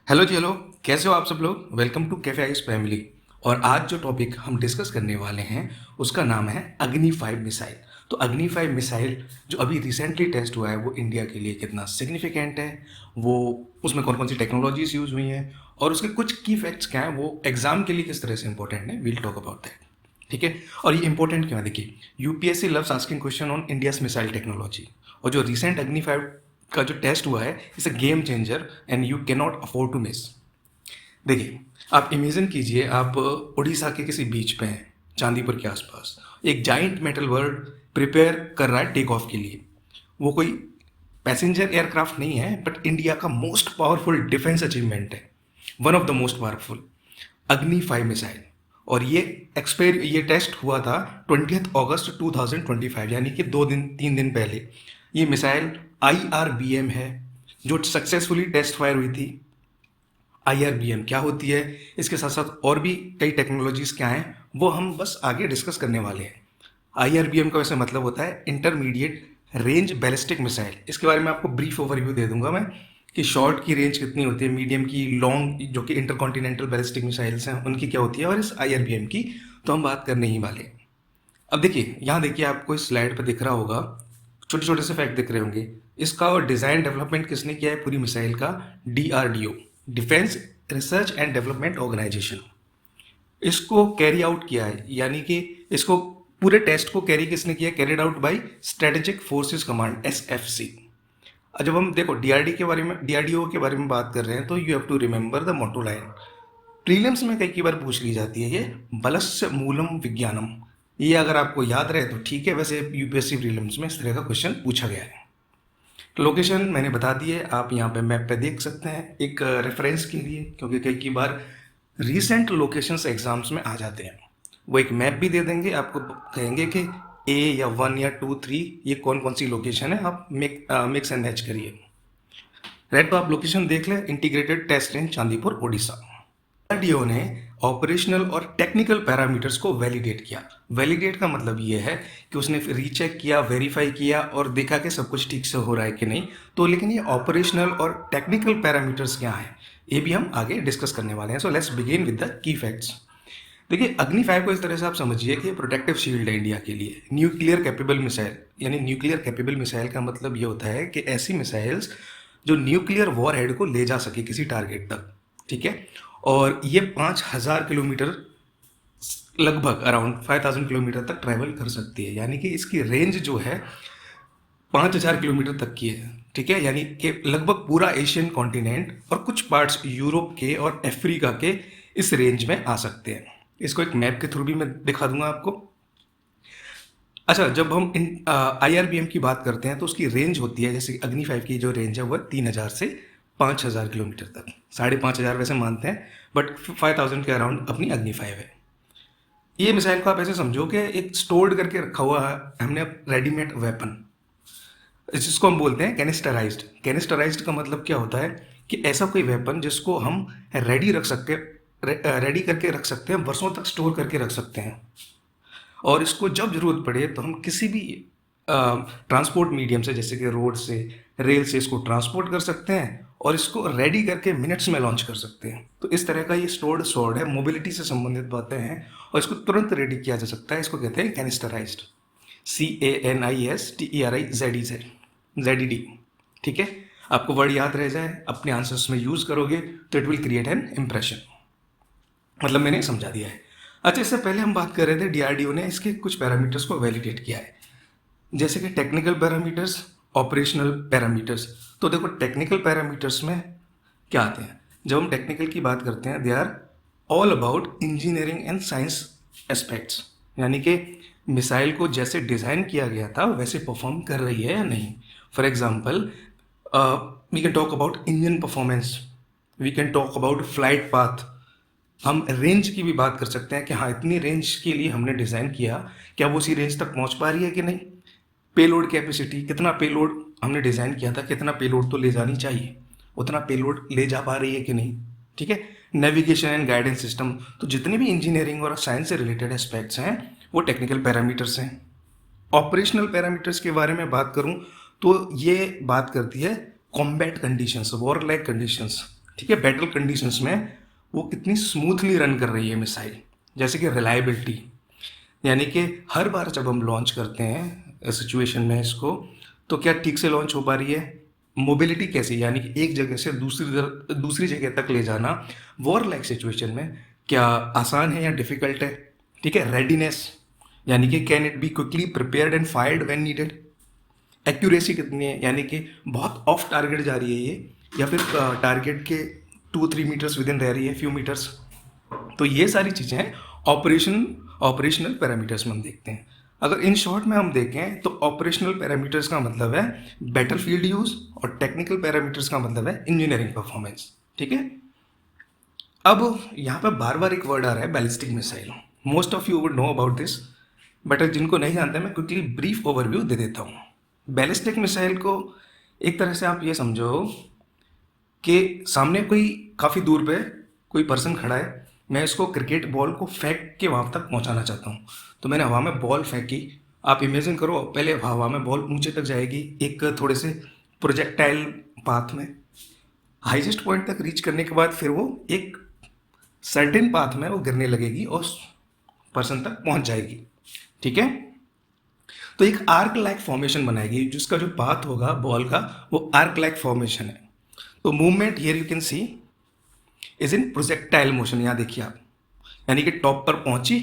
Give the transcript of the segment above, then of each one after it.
Hello जी hello. कैसे हो आप सब लोग? Welcome to cafe ice family. और आज जो टॉपिक हम डिस्कस करने वाले हैं उसका नाम है अग्नि 5 मिसाइल। तो अग्नि 5 मिसाइल जो अभी रिसेंटली टेस्ट हुआ है वो इंडिया के लिए कितना सिग्निफिकेंट है, वो उसमें कौन कौन सी टेक्नोलॉजीज यूज हुई हैं और उसके कुछ की फैक्ट्स क्या हैं, वो एग्जाम के लिए किस तरह से इंपॉर्टेंट है, विल टॉक अबाउट दैट। ठीक है। और ये इंपॉर्टेंट क्यों है? देखिए, UPSC loves asking question on India's missile technology. और जो रिसेंट अग्नि 5 का जो टेस्ट हुआ है it's a game changer and you can not afford to miss. देखिए, आप इमेजिन कीजिए, आप उड़ीसा के किसी बीच पे हैं, चांदीपुर के आसपास। एक जाइंट मेटल बर्ड प्रिपेयर कर रहा है टेक ऑफ के लिए। वो कोई पैसेंजर एयरक्राफ्ट नहीं है, बट इंडिया का मोस्ट पावरफुल डिफेंस अचीवमेंट है, one of the most powerful, अग्नि 5 मिसाइल। और ये टेस्ट हुआ था 20 अगस्त 2025, यानी कि 2 दिन 3 दिन पहले। ये मिसाइल IRBM है जो सक्सेसफुली टेस्ट फायर हुई थी। IRBM क्या होती है, इसके साथ साथ और भी कई टेक्नोलॉजीज क्या हैं, वो हम बस आगे डिस्कस करने वाले हैं। IRBM का वैसे मतलब होता है इंटरमीडिएट रेंज बैलिस्टिक मिसाइल। इसके बारे में आपको ब्रीफ ओवरव्यू दे दूंगा मैं कि शॉर्ट की रेंज कितनी होती है, मीडियम की, लॉन्ग जो कि इंटरकॉन्टिनेंटल बैलिस्टिक मिसाइल्स हैं उनकी क्या होती है, और इस IRBM की तो हम बात करने ही वाले हैं। अब देखिए, यहाँ देखिए, आपको इस स्लाइड पर दिख रहा होगा, छोटे छोटे से फैक्ट दिख रहे होंगे। इसका और डिज़ाइन डेवलपमेंट किसने किया है पूरी मिसाइल का? DRDO, defence research and development organization. इसको कैरी आउट किया है, यानी कि इसको पूरे टेस्ट को कैरी किसने किया? Carried out by strategic forces command, SFC। जब हम देखो DRDO के बारे में बात कर रहे हैं तो you have to remember the motto line. Prelims में कई बार पूछ ली जाती है ये, बलस्य मूलम विज्ञानम। ये अगर आपको याद रहे तो ठीक है, वैसे यूपीएससी प्रीलिम्स में इस तरह का क्वेश्चन पूछा गया है। लोकेशन मैंने बता दी है, आप यहाँ पे मैप पे देख सकते हैं एक रेफरेंस के लिए, क्योंकि कई बार रीसेंट लोकेशंस एग्जाम्स में आ जाते हैं। वो एक मैप भी दे देंगे, आपको कहेंगे कि A या 1 या 2 3 ये कौन कौन सी लोकेशन है, आप मिक्स एंड मैच करिए। राइट, तो आप लोकेशन देख लें, integrated test range Chandipur Odisha. DRDO ने ऑपरेशनल और टेक्निकल पैरामीटर्स को वैलिडेट किया। वैलिडेट का मतलब ये है कि उसने रीचेक किया, वेरीफाई किया और देखा कि सब कुछ ठीक से हो रहा है कि नहीं। तो लेकिन ये ऑपरेशनल और टेक्निकल पैरामीटर्स क्या हैं, ये भी हम आगे डिस्कस करने वाले हैं। So let's begin with the key facts. देखिए, अग्नि 5 को इस तरह से आप समझिए कि प्रोटेक्टिव शील्ड है इंडिया के लिए। न्यूक्लियर कैपेबल मिसाइल, यानी न्यूक्लियर कैपेबल मिसाइल का मतलब ये होता है कि ऐसी मिसाइल्स जो न्यूक्लियर वॉर हेड को ले जा सके किसी टारगेट तक। ठीक है। और ये 5,000 किलोमीटर, लगभग अराउंड 5,000 किलोमीटर तक ट्रैवल कर सकती है, यानी कि इसकी रेंज जो है 5,000 किलोमीटर तक की है। ठीक है, यानी कि लगभग पूरा एशियन कॉन्टिनेंट और कुछ पार्ट्स यूरोप के और अफ्रीका के इस रेंज में आ सकते हैं। इसको एक मैप के थ्रू भी मैं दिखा दूंगा आपको। अच्छा, जब हम IRBM की बात करते हैं तो उसकी रेंज होती है, जैसे अग्नि 5 की जो रेंज है वह 3,000 से 5,000 किलोमीटर तक। 5,500 वैसे मानते हैं, बट 5,000 के अराउंड अपनी अग्नि 5 है। ये मिसाइल को आप ऐसे समझो कि एक स्टोर्ड करके रखा हुआ है हमने रेडीमेड वेपन, जिसको हम बोलते हैं कैनिस्टराइज्ड। कैनिस्टराइज्ड का मतलब क्या होता है कि ऐसा कोई वेपन जिसको हम रेडी करके रख सकते हैं, वर्षों तक स्टोर करके रख सकते हैं। और इसको जब जरूरत पड़े तो हम किसी भी ट्रांसपोर्ट मीडियम से, जैसे कि रोड से, रेल से इसको ट्रांसपोर्ट कर सकते हैं और इसको रेडी करके मिनट्स में लॉन्च कर सकते हैं। तो इस तरह का ये स्टोर्ड स्वॉर्ड है, मोबिलिटी से संबंधित बातें हैं और इसको तुरंत रेडी किया जा सकता है। इसको कहते हैं कैनिस्टराइज्ड, CANISTERIZED, ठीक है। आपको वर्ड याद रह जाए, अपने आंसर्स में यूज करोगे तो it will create an impression. मतलब मैंने समझा दिया है। अच्छा, इससे पहले हम बात कर रहे थे DRDO ने इसके कुछ पैरामीटर्स को वैलिडेट किया है, जैसे कि टेक्निकल पैरामीटर्स, ऑपरेशनल पैरामीटर्स। तो देखो, टेक्निकल पैरामीटर्स में क्या आते हैं? जब हम टेक्निकल की बात करते हैं, they are all about engineering and science aspects, यानी कि मिसाइल को जैसे डिज़ाइन किया गया था वैसे परफॉर्म कर रही है या नहीं। For example, we can talk about engine performance, we can talk about flight path. हम रेंज की भी बात कर सकते हैं कि हाँ, इतनी रेंज के लिए हमने डिज़ाइन किया, क्या वो उसी रेंज तक पहुंच पा रही है कि नहीं। पेलोड कैपेसिटी, कितना पेलोड हमने डिज़ाइन किया था, कितना पेलोड तो ले जानी चाहिए, उतना पेलोड ले जा पा रही है कि नहीं। ठीक है। नेविगेशन एंड गाइडेंस सिस्टम, तो जितने भी इंजीनियरिंग और साइंस से रिलेटेड एस्पेक्ट्स हैं वो टेक्निकल पैरामीटर्स हैं। ऑपरेशनल पैरामीटर्स के बारे में बात करूं तो ये बात करती है combat conditions, war like conditions. ठीक है, बैटल कंडीशंस में वो कितनी स्मूथली रन कर रही है मिसाइल। जैसे कि रिलायबिलिटी, यानी कि हर बार जब हम लॉन्च करते हैं सिचुएशन में इसको, तो क्या ठीक से लॉन्च हो पा रही है। मोबिलिटी कैसी, यानी कि एक जगह से दूसरी जगह तक ले जाना वॉर लाइक सिचुएशन में क्या आसान है या डिफिकल्ट है। ठीक है, रेडीनेस, यानी कि can it be quickly prepared and fired when needed. Accuracy कितनी है, यानी कि बहुत ऑफ टारगेट जा रही है ये, या फिर टारगेट के 2-3 मीटर्स विद इन रह रही है, फ्यू मीटर्स। तो ये सारी चीज़ें हैं ऑपरेशनल पैरामीटर्स में हम देखते हैं। अगर इन शॉर्ट में हम देखें तो ऑपरेशनल पैरामीटर्स का मतलब है बैटलफील्ड यूज, और टेक्निकल पैरामीटर्स का मतलब है इंजीनियरिंग परफॉर्मेंस। ठीक है, अब यहाँ पर बार बार एक वर्ड आ रहा है, ballistic missile. Most of you would know about this, but जिनको नहीं जानते मैं क्विकली ब्रीफ ओवरव्यू दे देता हूँ। बैलिस्टिक मिसाइल को एक तरह से आप ये समझो कि सामने कोई काफ़ी दूर पे कोई पर्सन खड़ा है, मैं इसको क्रिकेट बॉल को फेंक के वहाँ तक पहुँचाना चाहता हूँ। तो मैंने हवा में बॉल फेंकी, आप इमेजिन करो पहले हवा में बॉल ऊंचे तक जाएगी एक थोड़े से प्रोजेक्टाइल पाथ में, हाईएस्ट पॉइंट तक रीच करने के बाद फिर वो एक सर्टेन पाथ में वो गिरने लगेगी और पर्सन तक पहुँच जाएगी। ठीक है, तो एक आर्क लाइक फॉर्मेशन बनाएगी, जिसका जो पाथ होगा बॉल का वो आर्क लाइक फॉर्मेशन है। तो movement here you can see is in projectile motion. यहाँ देखिए आप, यानी कि टॉप पर पहुंची,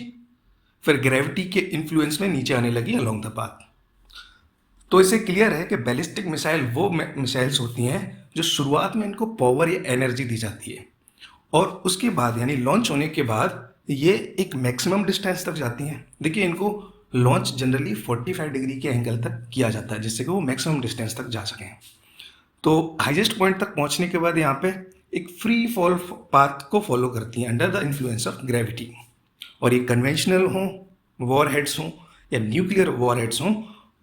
फिर ग्रेविटी के इन्फ्लुएंस में नीचे आने लगी अलोंग द पाथ। तो इससे क्लियर है कि बैलिस्टिक मिसाइल वो मिसाइल्स होती हैं जो शुरुआत में इनको पावर या एनर्जी दी जाती है, और उसके बाद यानी लॉन्च होने के बाद ये एक मैक्सिमम डिस्टेंस तक जाती हैं। देखिए, इनको लॉन्च जनरली 45 डिग्री के एंगल तक किया जाता है, जिससे कि वो मैक्सिमम डिस्टेंस तक जा सकें। तो हाईएस्ट पॉइंट तक पहुंचने के बाद यहाँ पे एक फ्री फॉल पाथ को फॉलो करती हैं under the influence of gravity. और ये कन्वेंशनल हों वॉर हेड्स हों या न्यूक्लियर वॉर हेड्स हों,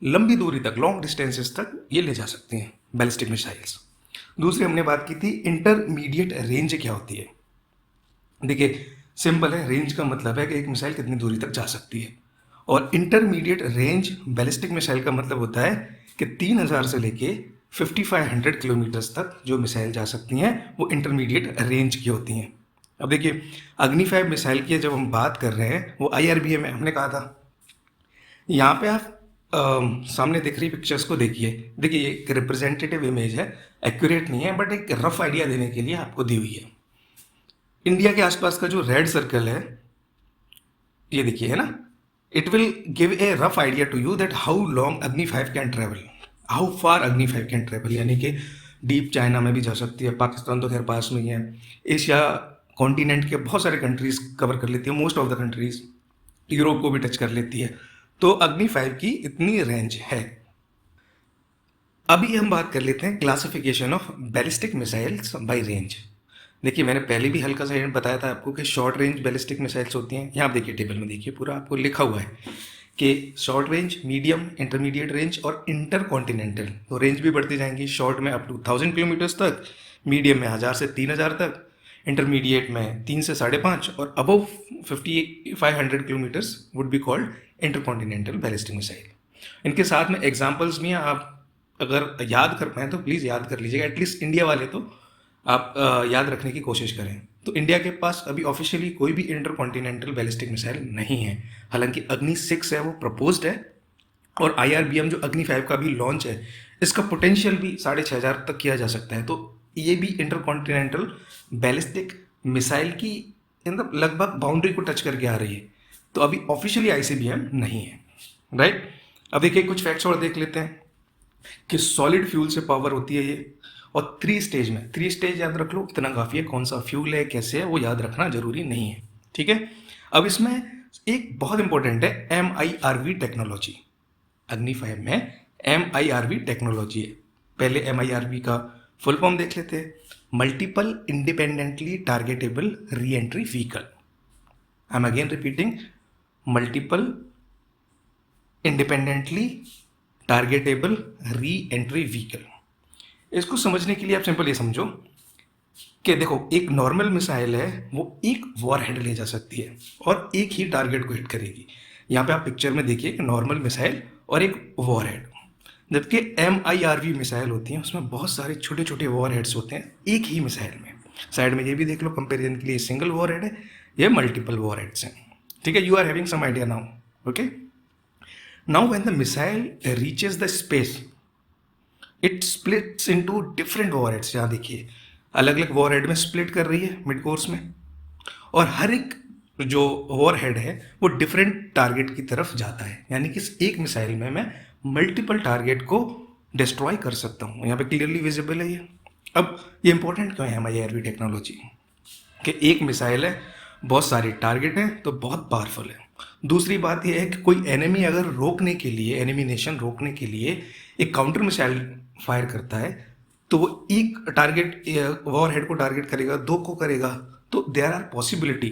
लंबी दूरी तक, लॉन्ग डिस्टेंसेस तक ये ले जा सकते हैं बैलिस्टिक मिसाइल्स। दूसरी हमने बात की थी इंटरमीडिएट रेंज क्या होती है। देखिए सिंपल है, रेंज का मतलब है कि एक मिसाइल कितनी दूरी तक जा सकती है, और इंटरमीडिएट रेंज बैलिस्टिक मिसाइल का मतलब होता है कि 3000 से लेके 5500 किलोमीटर्स तक जो मिसाइल जा सकती हैं वो इंटरमीडिएट रेंज की होती हैं। अब देखिए, अग्नि 5 मिसाइल की जब हम बात कर रहे हैं वो IRBM में हमने कहा था। यहाँ पे आप सामने दिख रही पिक्चर्स को देखिए, देखिए ये एक रिप्रेजेंटेटिव इमेज है, एक्यूरेट नहीं है, बट एक रफ आइडिया देने के लिए आपको दी हुई है। इंडिया के आसपास का जो रेड सर्कल है ये देखिए, है ना, it will give a rough idea to you that how long Agni 5 can travel, how far अग्नि 5 कैन ट्रेवल, यानी कि डीप चाइना में भी जा सकती है, पाकिस्तान तो खैर पास में ही है, एशिया कॉन्टिनेंट के बहुत सारे कंट्रीज कवर कर लेती है, most of the countries, Europe को भी टच कर लेती है। तो अग्नि 5 की इतनी रेंज है। अभी हम बात कर लेते हैं classification of ballistic missiles by range. देखिए, मैंने पहले भी हल्का सा बताया था आपको कि शॉर्ट रेंज बैलिस्टिक मिसाइल्स होती हैं। यहाँ आप देखिए टेबल में, देखिए पूरा आपको लिखा हुआ है कि short range, medium, intermediate range और इंटर कॉन्टिनेंटल। तो रेंज भी बढ़ती जाएंगी, शॉर्ट में अप टू 1000 किलोमीटर्स तक, मीडियम में 1000 से 3000 तक, इंटरमीडिएट में 3 से 5.5 और above 5500 kilometres would be called inter continental ballistic missile. इनके साथ में एग्जाम्पल्स भी हैं, आप अगर याद कर पाएँ तो प्लीज़ याद कर लीजिएगा, एटलीस्ट इंडिया वाले तो आप याद रखने की कोशिश करें। तो इंडिया के पास अभी ऑफिशियली कोई भी इंटर कॉन्टिनेंटल बैलिस्टिक मिसाइल नहीं है, हालांकि अग्नि 6 है वो प्रपोज्ड है, और IRBM जो अग्नि 5 का भी लॉन्च है, इसका पोटेंशियल भी 6500 तक किया जा सकता है। तो ये भी इंटर कॉन्टिनेंटल बैलिस्टिक मिसाइल की लगभग बाउंड्री को टच करके आ रही है। तो अभी ऑफिशियली ICBM नहीं है, राइट। अब देखिए कुछ फैक्ट्स और देख लेते हैं कि सॉलिड फ्यूल से पावर होती है ये, और 3 स्टेज में, 3 स्टेज याद रख लो, इतना काफ़ी है। कौन सा फ्यूल है, कैसे है, वो याद रखना जरूरी नहीं है, ठीक है। अब इसमें एक बहुत इंपॉर्टेंट है MIRV टेक्नोलॉजी। अग्नि 5 में MIRV टेक्नोलॉजी है। पहले MIRV का फुल फॉर्म देख लेते हैं, multiple independently targetable re entry vehicle. I am again repeating, multiple independently targetable re entry vehicle. इसको समझने के लिए आप सिंपल ये समझो कि देखो, एक नॉर्मल मिसाइल है वो एक वॉर हेड ले जा सकती है और एक ही टारगेट को हिट करेगी। यहाँ पे आप पिक्चर में देखिए कि नॉर्मल मिसाइल और एक वॉर हेड, जबकि MIRV मिसाइल होती हैं उसमें बहुत सारे छोटे छोटे वॉर हेड्स होते हैं एक ही मिसाइल में। साइड में ये भी देख लो कंपेरिजन के लिए, सिंगल वॉरहेड है, ये मल्टीपल वॉरहेड्स हैं, ठीक है। You are having some idea now, okay. Now when the missile reaches the space, it splits into different warheads. यहाँ देखिए अलग अलग वॉरहेड में स्प्लिट कर रही है मिड कोर्स में, और हर एक जो वॉरहेड है वो डिफरेंट टारगेट की तरफ जाता है, यानी कि इस एक मिसाइल में मैं मल्टीपल टारगेट को डिस्ट्रॉय कर सकता हूँ। यहाँ पे क्लियरली विजिबल है ये। अब ये इंपॉर्टेंट क्यों है हमारी एयरवी टेक्नोलॉजी, कि एक मिसाइल है, बहुत सारे टारगेट हैं, तो बहुत पावरफुल है। दूसरी बात यह है कि कोई एनिमी अगर रोकने के लिए, एनिमी नेशन रोकने के लिए एक काउंटर मिसाइल फायर करता है, तो वो एक टारगेट वॉरहेड को टारगेट करेगा, दो को करेगा, तो देयर आर पॉसिबिलिटी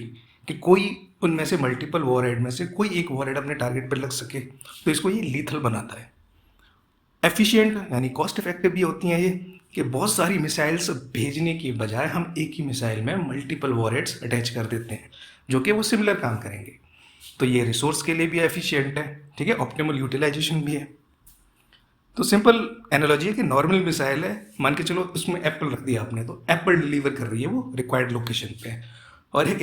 कि कोई उनमें से मल्टीपल वॉरहेड में से कोई एक वॉरहेड अपने टारगेट पर लग सके, तो इसको ये लीथल बनाता है। एफिशिएंट यानी कॉस्ट इफेक्टिव भी होती हैं ये, कि बहुत सारी मिसाइल्स भेजने की बजाय हम एक ही मिसाइल में मल्टीपल वॉरहेड्स अटैच कर देते हैं, जो कि वो सिमिलर काम करेंगे। तो ये रिसोर्स के लिए भी एफिशिएंट है, ठीक है, ऑप्टिमल यूटिलाइजेशन भी है। तो सिंपल एनालॉजी है कि नॉर्मल मिसाइल है, मान के चलो उसमें एप्पल रख दिया आपने, तो एप्पल डिलीवर कर रही है वो रिक्वायर्ड लोकेशन पे। और एक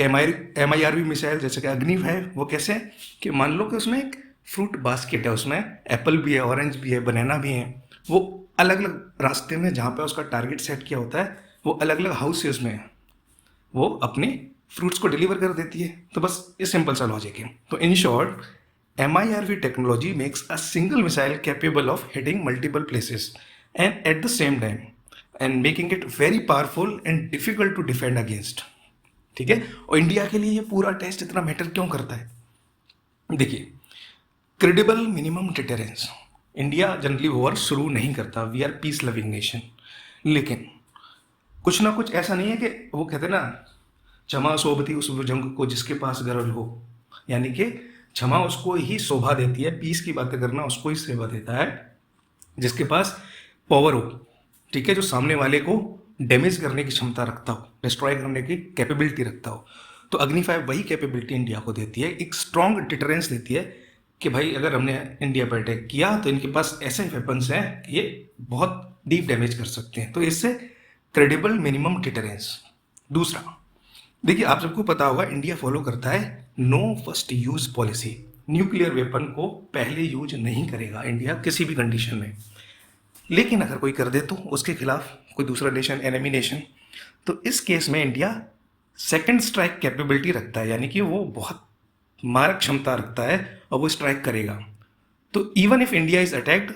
MIRV मिसाइल जैसे कि अग्नि है, वो कैसे है कि मान लो कि उसमें एक फ्रूट बास्केट है, उसमें एप्पल भी है, ऑरेंज भी है, बनाना भी है, वो अलग अलग रास्ते में जहाँ पे उसका टारगेट सेट किया होता है, वो अलग अलग हाउसेज में वो अपने फ्रूट्स को डिलीवर कर देती है। तो बस ये सिंपल सा लॉजिक है। तो in short, MIRV technology makes a single missile capable of hitting multiple places and at the same time, and making it very powerful and difficult to defend against, ठीक है। और इंडिया के लिए ये पूरा टेस्ट इतना मैटर क्यों करता है? देखिए, credible minimum deterrence, India generally war शुरू नहीं करता, we are peace loving nation, लेकिन कुछ ना कुछ ऐसा नहीं है कि वो कहते ना, क्षमा शोभती उस जंग को जिसके पास गरल हो, यानी कि क्षमा उसको ही शोभा देती है, पीस की बातें करना उसको ही सेवा देता है जिसके पास पावर हो, ठीक है, जो सामने वाले को डैमेज करने की क्षमता रखता हो, डिस्ट्रॉय करने की कैपेबिलिटी रखता हो। तो अग्नि 5 वही कैपेबिलिटी इंडिया को देती है, एक स्ट्रॉन्ग डिटरेंस देती है कि भाई अगर हमने इंडिया पर अटैक किया तो इनके पास ऐसे वेपन्स हैं कि ये बहुत डीप डैमेज कर सकते हैं। तो इससे क्रेडिबल मिनिमम डिटरेंस। दूसरा, देखिए आप सबको पता होगा इंडिया फॉलो करता है no first use policy, nuclear weapon को पहले यूज नहीं करेगा इंडिया किसी भी कंडीशन में। लेकिन अगर कोई कर दे तो उसके खिलाफ कोई दूसरा नेशन, एनिमी नेशन, तो इस केस में इंडिया सेकंड स्ट्राइक कैपेबिलिटी रखता है, यानी कि वो बहुत मारक क्षमता रखता है और वो स्ट्राइक करेगा। तो even if India is attacked,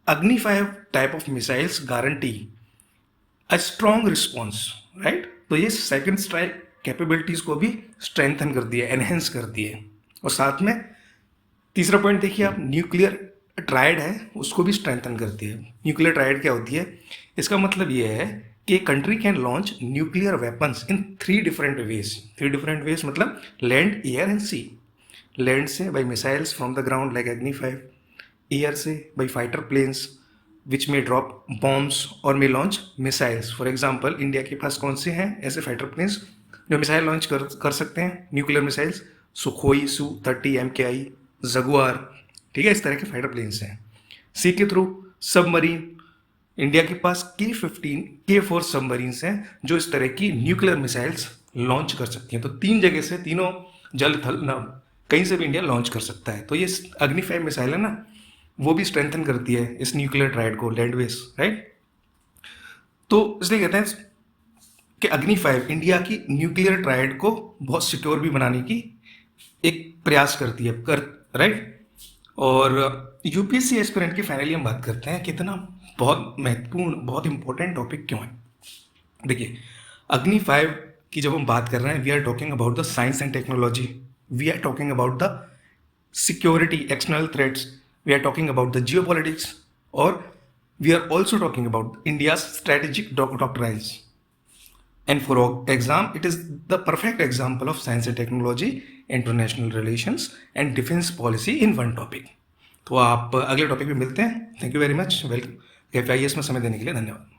अग्नि 5 type of missiles guarantee a strong response, right. तो ये सेकंड स्ट्राइक कैपेबिलिटीज़ को भी स्ट्रेंथन कर दिया, एनहेंस कर दिए। और साथ में तीसरा पॉइंट देखिए आप, न्यूक्लियर ट्रायड है उसको भी स्ट्रेंथन करती है। न्यूक्लियर ट्रायड क्या होती है? इसका मतलब ये है कि country can launch nuclear weapons in 3 different ways. 3 different ways मतलब land, air and sea. Land से by missiles from the ground like Agni 5, air से बाई फाइटर प्लेन्स विच में ड्रॉप बॉम्ब्स और में launch missiles. For example India के पास कौन से हैं ऐसे फाइटर प्लेन्स जो मिसाइल लॉन्च कर सकते हैं, nuclear missiles? Sukhoi Su-30 MKI, Jaguar, ठीक है, इस तरह के फाइटर प्लेन्स हैं। सी के थ्रू सबमरीन, इंडिया के पास K-15, K-4 सबमरीन्स हैं जो इस तरह की न्यूक्लियर मिसाइल्स लॉन्च कर सकती हैं। तो 3 जगह से, तीनों जल थल नभ, कहीं से भी इंडिया लॉन्च कर सकता है। तो ये अग्नि 5 मिसाइल है ना, वो भी स्ट्रेंथन करती है इस न्यूक्लियर ट्रायड को, लैंड बेस, राइट। तो इसलिए कहते हैं कि अग्नि 5 इंडिया की न्यूक्लियर ट्रायड को बहुत सिक्योर भी बनाने की एक प्रयास करती है, राइट। और यूपीएससी एस्पिरेंट की फाइनली हम बात करते हैं कितना बहुत महत्वपूर्ण, बहुत इंपॉर्टेंट टॉपिक क्यों है। देखिए, अग्नि 5 की जब हम बात कर रहे हैं, we are talking about the science and technology, we are talking about the security, external threats, we are talking about the geopolitics, और we are also talking about India's strategic doctrines. And for exam, it is the perfect example of science and technology, international relations and defense policy in one topic. तो आप अगले topic में मिलते हैं। Thank you very much. Welcome. KFIS में समय देने के लिए धन्यवाद।